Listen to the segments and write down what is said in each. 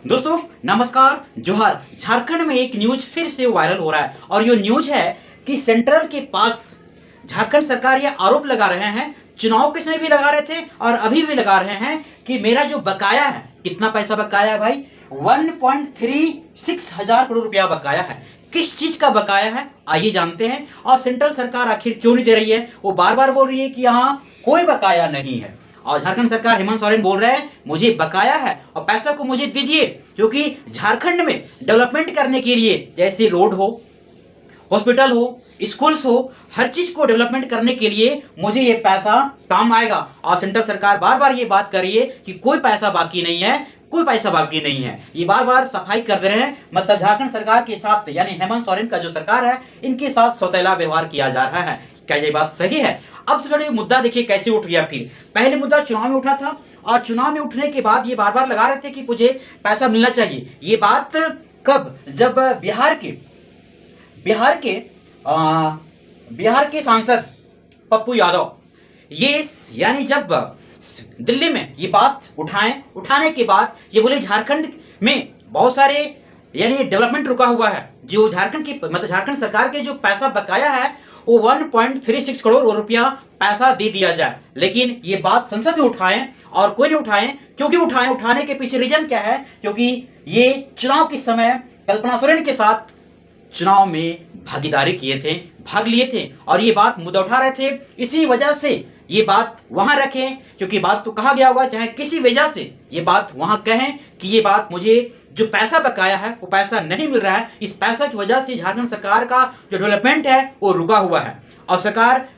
दोस्तों नमस्कार, जोहार। झारखंड में एक न्यूज फिर से वायरल हो रहा है और ये न्यूज है कि सेंट्रल के पास झारखंड सरकार ये आरोप लगा रहे हैं, चुनाव के समय भी लगा रहे थे और अभी भी लगा रहे हैं कि मेरा जो बकाया है, कितना पैसा बकाया है भाई, 1.36 हजार करोड़ रुपया बकाया है। किस चीज का बकाया है आइए जानते हैं। और सेंट्रल सरकार आखिर क्यों नहीं दे रही है? वो बार बार बोल रही है कि यहाँ कोई बकाया नहीं है और झारखंड सरकार हेमंत सोरेन बोल रहे हैं मुझे बकाया है और पैसा को मुझे दीजिए, क्योंकि झारखंड में डेवलपमेंट करने के लिए जैसे रोड हो, हॉस्पिटल हो, स्कूल्स हो, हर चीज को डेवलपमेंट करने के लिए मुझे ये पैसा काम आएगा। और सेंट्रल सरकार बार बार ये बात कर रही है कि कोई पैसा बाकी नहीं है, कोई पैसा बाकी नहीं है। ये बार बार सफाई कर दे रहे हैं, मतलब झारखंड सरकार के साथ यानी हेमंत सोरेन का जो सरकार है इनके साथ सौतेला व्यवहार किया जा रहा है। क्या ये बात सही है? अब से बड़े मुद्दा देखिए कैसे उठ गया। फिर पहले मुद्दा चुनाव में उठा था और चुनाव में उठने के बाद ये बार बार लगा रहे थे कि मुझे पैसा मिलना चाहिए। ये बात कब? जब बिहार के सांसद पप्पू यादव ये यानी जब दिल्ली में ये बात उठाने के बाद ये बोले झारखंड में बहुत सारे यानी डेवलपमेंट रुका हुआ है, जो झारखंड की मतलब झारखंड सरकार के जो पैसा बकाया है वो 1.36 करोड़ रुपया पैसा दे दिया जाए। लेकिन ये बात संसद में उठाएं और कोई नहीं उठाएं। क्योंकि उठाने के पीछे रीजन क्या है? क्योंकि ये चुनाव के समय कल्पना सोरेन के साथ चुनाव में भागीदारी किए थे, भाग लिए थे और ये बात मुद्दा उठा रहे थे। इसी वजह से ये बात वहां रखें, क्योंकि बात तो कहा गया होगा, चाहे किसी वजह से ये बात वहां कहें कि ये बात मुझे जो पैसा बकाया है वो पैसा नहीं मिल रहा है, इस पैसा की वजह से झारखंड सरकार का जो डेवलपमेंट है वो रुका हुआ है। और सरकार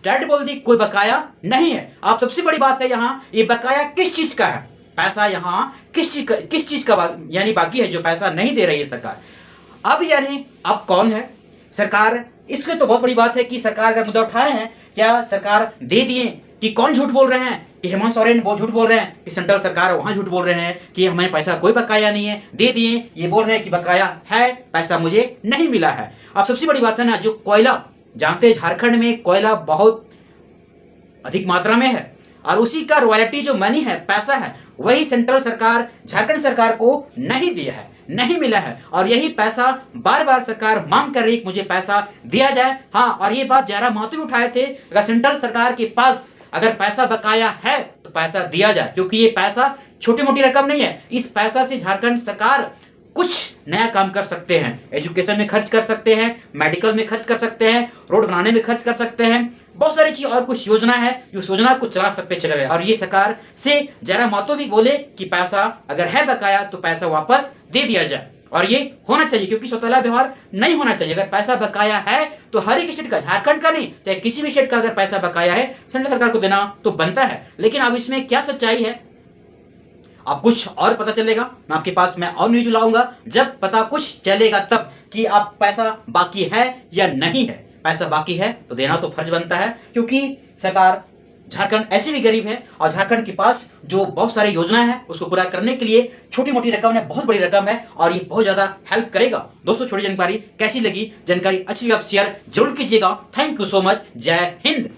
डायरेक्ट बोल दी कोई बकाया नहीं है। अब सबसे बड़ी बात है यहाँ ये बकाया किस चीज का है, पैसा यहाँ किस चीज का यानी बाकी है जो पैसा नहीं दे रही है सरकार। अब यानी अब कौन है सरकार? इसमें तो बहुत बड़ी बात है कि सरकार अगर मुद्दा उठाए हैं, क्या सरकार दे दिए कि कौन झूठ बोल रहे हैं? कि हेमंत सोरेन वो झूठ बोल रहे हैं कि सेंट्रल सरकार वहां झूठ बोल रहे हैं कि हमें पैसा कोई बकाया नहीं है, दे दिए। ये बोल रहे हैं कि बकाया है, पैसा मुझे नहीं मिला है। अब सबसे बड़ी बात है ना, जो कोयला जानते हैं झारखंड में कोयला बहुत अधिक मात्रा में है और उसी का रॉयल्टी जो मनी है, पैसा है, वही सेंट्रल सरकार झारखंड सरकार को नहीं दिया है, नहीं मिला है। और यही पैसा बार बार सरकार मांग कर रही है कि मुझे पैसा दिया जाए। हाँ, और ये बात जयराम महतो भी उठाए थे, अगर सेंट्रल सरकार के पास अगर पैसा बकाया है तो पैसा दिया जाए, क्योंकि ये पैसा छोटी मोटी रकम नहीं है। इस पैसा से झारखंड सरकार कुछ नया काम कर सकते हैं, एजुकेशन में खर्च कर सकते हैं, मेडिकल में खर्च कर सकते हैं, रोड बनाने में खर्च कर सकते हैं, बहुत सारी चीज और कुछ योजना है जो योजना को चला सकते चले गए। और ये सरकार से जयराम महतो भी बोले कि पैसा अगर है बकाया तो पैसा वापस दे दिया जाए और ये होना चाहिए, क्योंकि सौतेला व्यवहार नहीं होना चाहिए। अगर पैसा बकाया है तो हर एक स्टेट का, झारखंड का नहीं, चाहे किसी भी स्टेट का अगर पैसा बकाया है सेंट्रल सरकार को देना तो बनता है। लेकिन अब इसमें क्या सच्चाई है अब कुछ और पता चलेगा, मैं आपके पास मैं और न्यूज लाऊंगा जब पता कुछ चलेगा तब कि आप पैसा बाकी है या नहीं है। पैसा बाकी है तो देना तो फर्ज बनता है, क्योंकि सरकार झारखंड ऐसे भी गरीब है और झारखंड के पास जो बहुत सारी योजनाएं हैं उसको पूरा करने के लिए छोटी मोटी रकम है, बहुत बड़ी रकम है और ये बहुत ज्यादा हेल्प करेगा। दोस्तों छोटी जानकारी कैसी लगी? जानकारी अच्छी लगी आप शेयर जरूर कीजिएगा। Thank you so much. जय हिंद।